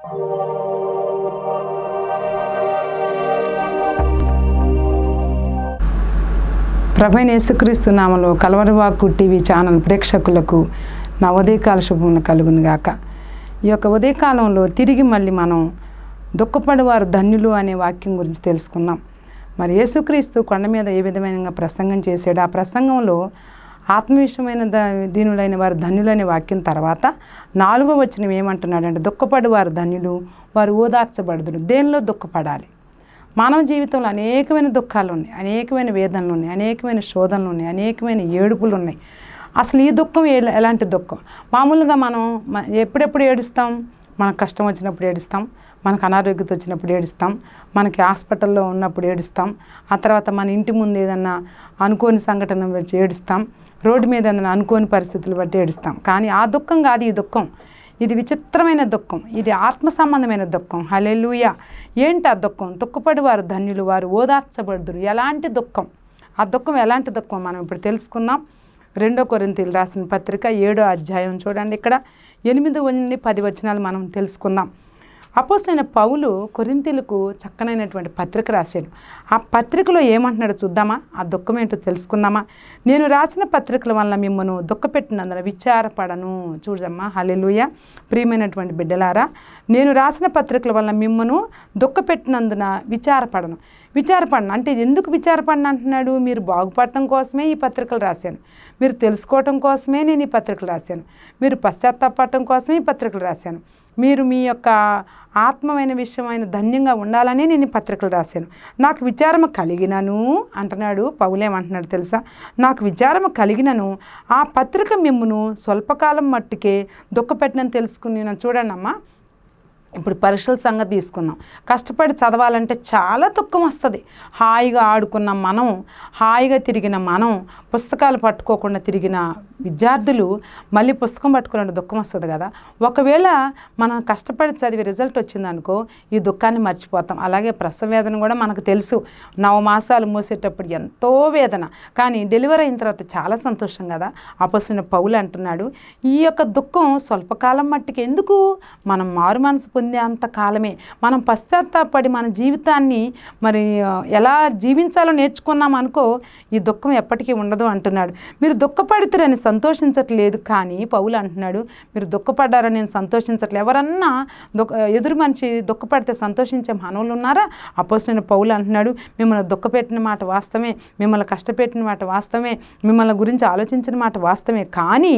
ప్రభువైన యేసుక్రీస్తు నామములో కల్వరివాకు టీవీ ఛానల్ ప్రేక్షకులకు నా ఉదయకాల శుభములు కలుగును గాక. ఈ యొక్క ఉదయకాలంలో తిరిగి మళ్ళీ మనం దుఃఖపడేవారు ధన్యులు అనే వాక్యం గురించి తెలుసుకుందాం. మరి యేసుక్రీస్తు కొండ మీద ఏ విధమైన ప్రసంగం చేశాడు, ఆ ప్రసంగంలో ఆత్మవిషయమైన దీనులైన వారు ధన్యులనే వాక్యం తర్వాత 4వ వచనం ఏమంటున్నాడంటే, దుఃఖపడేవారు ధన్యులు, వారు ఓదార్చబడుదురు. దేనిలో దుఃఖపడాలి? మానవ జీవితంలో అనేకమైన దుఃఖాలు ఉన్నాయి, అనేకమైన వేదనలు ఉన్నాయి, అనేకమైన శోధనలు ఉన్నాయి, అనేకమైన ఏడుపులు ఉన్నాయి. అసలు ఈ దుఃఖం ఎలాంటి దుఃఖం? మామూలుగా మనం ఎప్పుడెప్పుడు ఏడుస్తాం? మనకు కష్టం వచ్చినప్పుడు ఏడుస్తాం, మనకు అనారోగ్యత వచ్చినప్పుడు ఏడుస్తాం, మనకి హాస్పిటల్లో ఉన్నప్పుడు ఏడుస్తాం, ఆ తర్వాత మన ఇంటి ముందు ఏదన్నా అనుకోని సంఘటన వచ్చి ఏడుస్తాం, రోడ్డు మీద ఏదైనా అనుకోని పరిస్థితులు బట్టి ఏడుస్తాం. కానీ ఆ దుఃఖం కాదు ఈ దుఃఖం. ఇది విచిత్రమైన దుఃఖం, ఇది ఆత్మ సంబంధమైన దుఃఖం. హల్లెలూయా! ఏంటి ఆ దుఃఖం? దుఃఖపడేవారు ధన్యులు, వారు ఓదార్చబడుదురు. ఎలాంటి దుఃఖం? ఆ దుఃఖం ఎలాంటి దుఃఖం మనం ఇప్పుడు తెలుసుకుందాం. 2 కొరింథీయులకు రాసిన పత్రిక 7వ అధ్యాయం చూడండి. ఇక్కడ 8 నుండి 10 వచనాలు మనం తెలుసుకుందాం. అపోస్తలుడైన పౌలు కొరింథీయులకు చక్కనైనటువంటి పత్రిక రాశాడు. ఆ పత్రికలో ఏమంటున్నాడో చూద్దామా? ఆ దుఃఖం ఏంటో తెలుసుకుందామా? నేను రాసిన పత్రికల వల్ల మిమ్మల్ని దుఃఖపెట్టినందున విచారపడను. చూడమ్మా, హల్లెలూయా! ప్రియమైనటువంటి బిడ్డలారా, నేను రాసిన పత్రికల వల్ల మిమ్మల్ని దుఃఖపెట్టినందున విచారపడను అంటే ఎందుకు విచారపడను అంటున్నాడు? మీరు బాగుపడటం కోసమే ఈ పత్రికలు రాశాను, మీరు తెలుసుకోవటం కోసమే నేను ఈ పత్రికలు రాశాను, మీరు పశ్చాత్తాపడటం కోసమే ఈ పత్రికలు రాశాను, మీరు మీ యొక్క ఆత్మమైన విషయమైన ధన్యంగా ఉండాలని నేను ఈ పత్రికలు రాశాను. నాకు విచారము కలిగినను అంటున్నాడు. పౌలేమంటున్నాడు తెలుసా? నాకు విచారము కలిగినను ఆ పత్రిక మిమ్మును స్వల్పకాలం మట్టుకే దుఃఖపెట్టినని తెలుసుకుని. చూడండి అమ్మా, ఇప్పుడు పరీక్షల సంగతి తీసుకుందాం. కష్టపడి చదవాలంటే చాలా దుఃఖం వస్తుంది. హాయిగా ఆడుకున్న మనం, హాయిగా తిరిగిన మనం, పుస్తకాలు పట్టుకోకుండా తిరిగిన విద్యార్థులు మళ్ళీ పుస్తకం పట్టుకోవాలంటే దుఃఖం వస్తుంది కదా. ఒకవేళ మనం కష్టపడి చదివి రిజల్ట్ వచ్చిందనుకో, ఈ దుఃఖాన్ని మర్చిపోతాం. అలాగే ప్రసవ వేదన కూడా మనకు తెలుసు. 9 మాసాలు మోసేటప్పుడు ఎంతో వేదన, కానీ డెలివరీ అయిన తర్వాత చాలా సంతోషం కదా. అపోస్తలుడైన పౌలు అంటున్నాడు, ఈ యొక్క దుఃఖం స్వల్పకాలం మట్టికి. ఎందుకు? మనం మారు మనసు పొందే అంతకాలమే. మనం పశ్చాత్తాపడి మన జీవితాన్ని మరి ఎలా జీవించాలో నేర్చుకున్నాం అనుకో, ఈ దుఃఖం ఎప్పటికీ ఉండదు అంటున్నాడు. మీరు దుఃఖపడితేరని సంతోషించట్లేదు, కానీ పౌలు అంటున్నాడు, మీరు దుఃఖపడ్డారని నేను సంతోషించట్లేదు. ఎవరన్నా ఎదురు మనిషి దుఃఖపడితే సంతోషించే మానవులు ఉన్నారా? అపోస్తలుడైన పౌలు అంటున్నాడు, మిమ్మల్ని దుఃఖపెట్టిన మాట వాస్తవమే, మిమ్మల్ని కష్టపెట్టిన మాట వాస్తవమే, మిమ్మల్ని గురించి ఆలోచించిన మాట వాస్తవమే, కానీ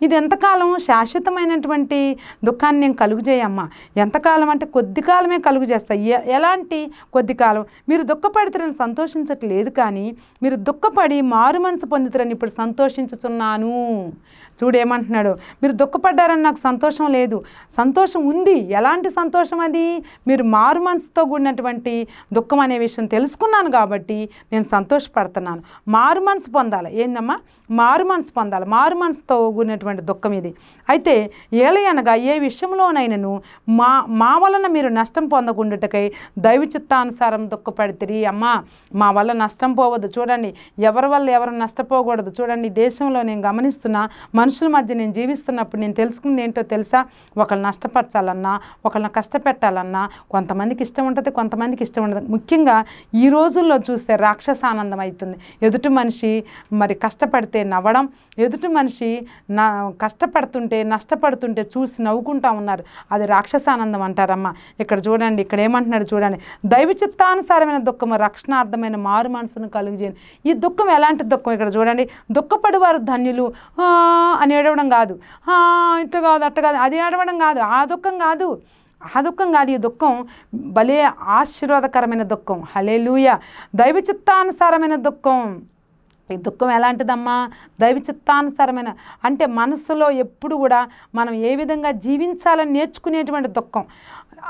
ఇది ఎంతకాలం? శాశ్వతమైనటువంటి దుఃఖాన్ని నేను కలుగజేయమ్మా. ఎంతకాలం అంటే కొద్ది కాలమే కలుగు చేస్తాయి. ఎలాంటి కొద్ది కాలం? మీరు దుఃఖపడితేరని సంతోషించట్లేదు, కానీ మీరు దుఃఖపడి మారు మనసు పొందుతారని ఇప్పుడు సంతోషించుతున్నాను. చూడేమంటున్నాడు? మీరు దుఃఖపడ్డారని నాకు సంతోషం లేదు, సంతోషం ఉంది. ఎలాంటి సంతోషం అది? మీరు మారు మనసుతో కూడినటువంటి దుఃఖం అనే విషయం తెలుసుకున్నాను కాబట్టి నేను సంతోషపడుతున్నాను. మారు మనసు పొందాలి. ఏందమ్మా? మారు మనసు పొందాలి. మారు మనసుతో కూడినటువంటి దుఃఖం ఇది. అయితే ఏలయనగా ఏ విషయంలోనైనను మా వలన మీరు నష్టం పొందకుండాటకై దైవ చిత్తానుసారం దుఃఖపడితిరి. అమ్మా, మా వల్ల నష్టం పోవద్దు. చూడండి, ఎవరి వల్ల ఎవరు నష్టపోకూడదు. చూడండి, దేశంలో నేను గమనిస్తున్నా, మనుషుల మధ్య నేను జీవిస్తున్నప్పుడు నేను తెలుసుకుంది ఏంటో తెలుసా? ఒకళ్ళని నష్టపరచాలన్నా, ఒకళ్ళని కష్టపెట్టాలన్నా కొంతమందికి ఇష్టం ఉంటుంది, కొంతమందికి ఇష్టం ఉండదు. ముఖ్యంగా ఈ రోజుల్లో చూస్తే రాక్షసానందం అవుతుంది. ఎదుటి మనిషి మరి కష్టపడితే నవ్వడం, ఎదుటి మనిషి కష్టపడుతుంటే నష్టపడుతుంటే చూసి నవ్వుకుంటా ఉన్నారు. అది రాక్షసానందం అంటారమ్మా. ఇక్కడ చూడండి, ఇక్కడ ఏమంటున్నాడు చూడండి, దైవ చిత్తానుసారమైన దుఃఖము రక్షణార్థమైన మారు మనసును కలుగజేయండి. ఈ దుఃఖం ఎలాంటి దుఃఖం? ఇక్కడ చూడండి, దుఃఖపడేవారు ధన్యులు అని ఏడవడం కాదు, ఇట్లా కాదు అట్ట కాదు, అది ఏడవడం కాదు, ఆ దుఃఖం కాదు, ఆ దుఃఖం కాదు. ఈ దుఃఖం భలే ఆశీర్వాదకరమైన దుఃఖం. హల్లెలూయా! దైవ చిత్తానుసారమైన దుఃఖం. ఈ దుఃఖం ఎలాంటిదమ్మా? దైవ చిత్తానుసారమైన అంటే మనసులో ఎప్పుడు కూడా మనం ఏ విధంగా జీవించాలని నేర్చుకునేటువంటి దుఃఖం.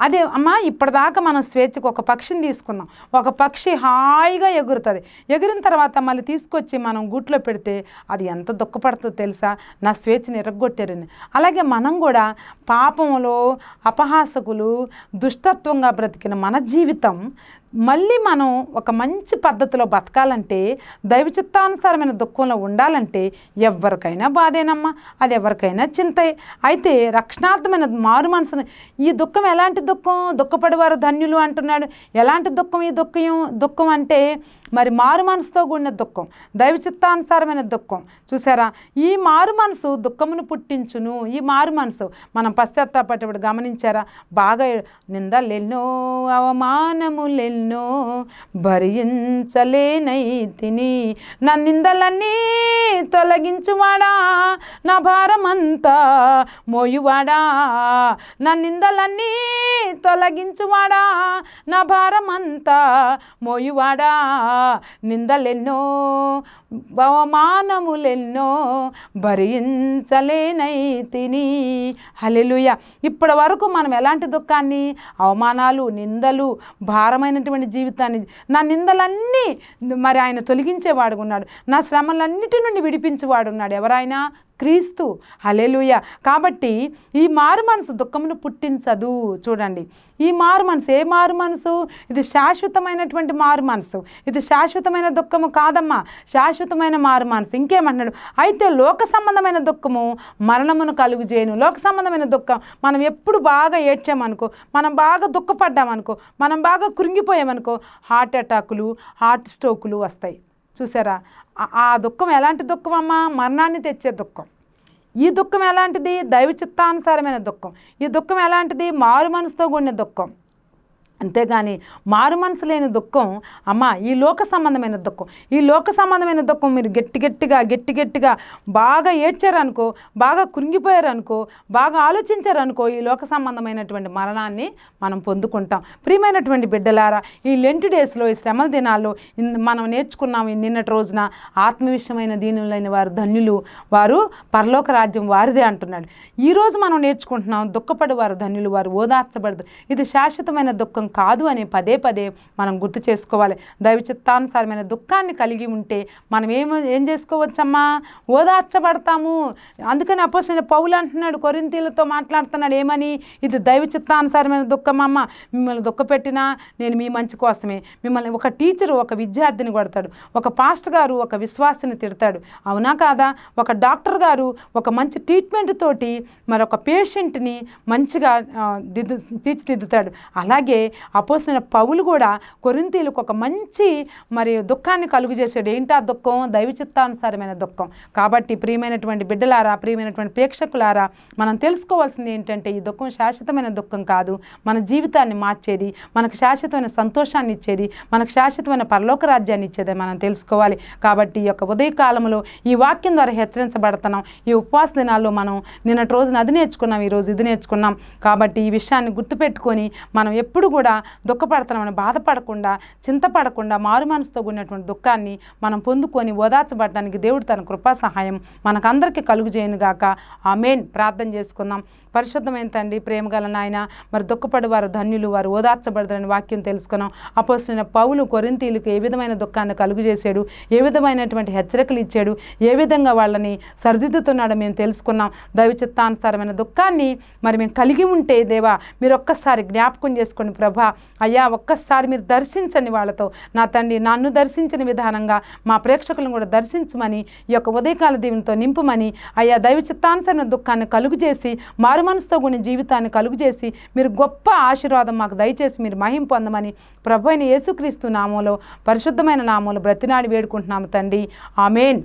అదే అమ్మా, ఇప్పటిదాకా మనం స్వేచ్ఛకు ఒక పక్షిని తీసుకుందాం. ఒక పక్షి హాయిగా ఎగురుతుంది. ఎగిరిన తర్వాత మళ్ళీ తీసుకొచ్చి మనం గూట్లో పెడితే అది ఎంత దుఃఖపడుతుందో తెలుసా? నా స్వేచ్ఛని ఎరగొట్టారని. అలాగే మనం కూడా పాపంలో అపహాసకులు, దుష్టత్వంగా బ్రతికిన మన జీవితం మళ్ళీ మనం ఒక మంచి పద్ధతిలో బతకాలంటే, దైవ చిత్తానుసారమైన దుఃఖంలో ఉండాలంటే ఎవరికైనా బాధేనమ్మా, అది ఎవరికైనా చింతే. అయితే రక్షణార్థమైన మారు మనసుని, ఈ దుఃఖం ఎలాంటి దుఃఖం? దుఃఖపడేవారు ధన్యులు అంటున్నాడు. ఎలాంటి దుఃఖం ఈ దుఃఖం అంటే మరి మారు మనసుతో కూడిన దుఃఖం, దైవ చిత్తానుసారమైన దుఃఖం. చూసారా, ఈ మారు మనసు దుఃఖమును పుట్టించును. ఈ మారు మనసు మనం పశ్చాత్తాపడేటప్పుడు గమనించారా? బాగా నిందలెన్నో అవమానములెన్నో భరించలేనైతిని, నా నిందలన్నీ తొలగించువాడా, నా భారమంతా మోయువాడా, నా నిందలన్నీ తొలగించువాడా, నా భారమంతా మోయువాడా, నిందలెన్నో అవమానములెన్నో భరించలేనైతిని. హల్లెలూయా. ఇప్పటి వరకు మనం ఎలాంటి దుఃఖాన్ని, అవమానాలు, నిందలు, భారమైనటువంటి జీవితాన్ని, నా నిందలన్నీ మరి ఆయన తొలగించేవాడు ఉన్నాడు, నా శ్రమలన్నిటి నుండి విడిపించేవాడు ఉన్నాడు. ఎవరైనా? క్రీస్తు. హల్లెలూయా. కాబట్టి ఈ మారు మనసు దుఃఖమును పుట్టించదు. చూడండి, ఈ మారు మనసు ఏ మారు మనసు? ఇది శాశ్వతమైనటువంటి మారు మనసు. ఇది శాశ్వతమైన దుఃఖము కాదమ్మా, శాశ్వతమైన మారు మనసు. ఇంకేమన్నాడు? అయితే లోక సంబంధమైన దుఃఖము మరణమును కలుగుజేయను. లోక సంబంధమైన దుఃఖం, మనం ఎప్పుడు బాగా ఏడ్చామనుకో, మనం బాగా దుఃఖపడ్డామనుకో, మనం బాగా కృంగిపోయామనుకో, హార్ట్ అటాకులు, హార్ట్ స్ట్రోకులు వస్తాయి. చూసారా, ఆ దుఃఖం ఎలాంటి దుఃఖం అమ్మా? మరణాన్ని తెచ్చే దుఃఖం. ఈ దుఃఖం ఎలాంటిది? దైవ చిత్తానుసారమైన దుఃఖం. ఈ దుఃఖం ఎలాంటిది? మారు మనసుతో కూడిన దుఃఖం. అంతేగాని మారు మనసు లేని దుఃఖం అమ్మ ఈ లోక సంబంధమైన దుఃఖం. ఈ లోక సంబంధమైన దుఃఖం మీరు గట్టిగా బాగా ఏడ్చారనుకో, బాగా కృంగిపోయారనుకో, బాగా ఆలోచించారనుకో, ఈ లోక సంబంధమైనటువంటి మరణాన్ని మనం పొందుకుంటాం. ప్రియమైనటువంటి బిడ్డలారా, ఈ లెంట్ డేస్లో, ఈ శ్రమల దినాల్లో మనం నేర్చుకున్నాం. నిన్నటి రోజున ఆత్మవిషయమైన దీనులైన వారు ధన్యులు, వారు పరలోక రాజ్యం వారిదే అంటున్నాడు. ఈరోజు మనం నేర్చుకుంటున్నాం, దుఃఖపడి వారు ధన్యులు, వారు ఓదార్చబడదు. ఇది శాశ్వతమైన దుఃఖం కాదు అని పదే మనం గుర్తు చేసుకోవాలి. దైవ చిత్తానుసారమైన దుఃఖాన్ని కలిగి ఉంటే మనం ఏం చేసుకోవచ్చమ్మా? ఓదార్చబడతాము. అందుకని అపోస్తలుడైన పౌలు అంటున్నాడు, కొరింథీయులతో మాట్లాడుతున్నాడు ఏమని? ఇది దైవ చిత్తానుసారమైన దుఃఖం అమ్మ. మిమ్మల్ని దుఃఖపెట్టినా నేను మీ మంచి కోసమే. మిమ్మల్ని ఒక టీచరు ఒక విద్యార్థిని కొడతాడు, ఒక పాస్టర్ గారు ఒక విశ్వాసిని తిడతాడు, అవునా కాదా? ఒక డాక్టర్ గారు ఒక మంచి ట్రీట్మెంట్ తోటి మరొక పేషెంట్ని మంచిగా తీర్చిదిద్దుతాడు. అలాగే అపోస్తలుడైన పౌలు కూడా కొరింథీయులకు ఒక మంచి మరి దుఃఖాన్ని కలుగు చేశాడు. ఏంటి ఆ దుఃఖం? దైవ చిత్తానుసారమైన దుఃఖం. కాబట్టి ప్రియమైనటువంటి బిడ్డలారా, ప్రియమైనటువంటి ప్రేక్షకులారా, మనం తెలుసుకోవాల్సింది ఏంటంటే ఈ దుఃఖం శాశ్వతమైన దుఃఖం కాదు, మన జీవితాన్ని మార్చేది, మనకు శాశ్వతమైన సంతోషాన్ని ఇచ్చేది, మనకు శాశ్వతమైన పరలోక రాజ్యాన్ని ఇచ్చేది మనం తెలుసుకోవాలి. కాబట్టి ఈ యొక్క ఉదయకాలంలో ఈ వాక్యం ద్వారా హెచ్చరించబడుతున్నాం. ఈ ఉపవాస దినాల్లో మనం నిన్నటి రోజున అది నేర్చుకున్నాం, ఈరోజు ఇది నేర్చుకున్నాం. కాబట్టి ఈ విషయాన్ని గుర్తుపెట్టుకొని మనం ఎప్పుడు కూడా దుఃఖపడుతున్నామని బాధపడకుండా, చింతపడకుండా, మారు మనసుతో కూడినటువంటి దుఃఖాన్ని మనం పొందుకొని ఓదార్చబడడానికి దేవుడు తన కృపా సహాయం మనకందరికీ కలుగు చేయనుగాక. ఆమేన్. ప్రార్థన చేసుకుందాం. పరిశుద్ధమైన తండ్రి, ప్రేమగల నాయన, మరి దుఃఖపడి వారు ధన్యులు, వారు ఓదార్చబడదని వాక్యం తెలుసుకున్నాం. అపోస్తలుడైన పౌలు కొరింథీయులకు ఏ విధమైన దుఃఖాన్ని కలుగు చేశాడు, ఏ విధమైనటువంటి హెచ్చరికలు ఇచ్చాడు, ఏ విధంగా వాళ్ళని సరిదిద్దుతున్నాడో మేము తెలుసుకున్నాం. దైవ చిత్తానుసారమైన దుఃఖాన్ని మరి మేము కలిగి ఉంటే దేవా మీరు ఒక్కసారి జ్ఞాపకం చేసుకోండి ప్రభా. అయ్యా ఒక్కసారి మీరు దర్శించండి వాళ్ళతో. నా తండ్రి, నన్ను దర్శించిన విధానంగా మా ప్రేక్షకులను కూడా దర్శించమని, ఈ యొక్క ఉదయకాల దీవెనతో నింపుమని, అయ్యా దైవ చిత్తానుసారమైన దుఃఖాన్ని కలుగు చేసి, మారు మనసుతో కూడిన జీవితాన్ని కలుగు చేసి, మీరు గొప్ప ఆశీర్వాదం మాకు దయచేసి మీరు మహిమ పొందమని ప్రభు అయిన యేసుక్రీస్తు నామములో, పరిశుద్ధమైన నామములో బ్రతినాడి వేడుకుంటున్నాము తండ్రి. ఆమేన్.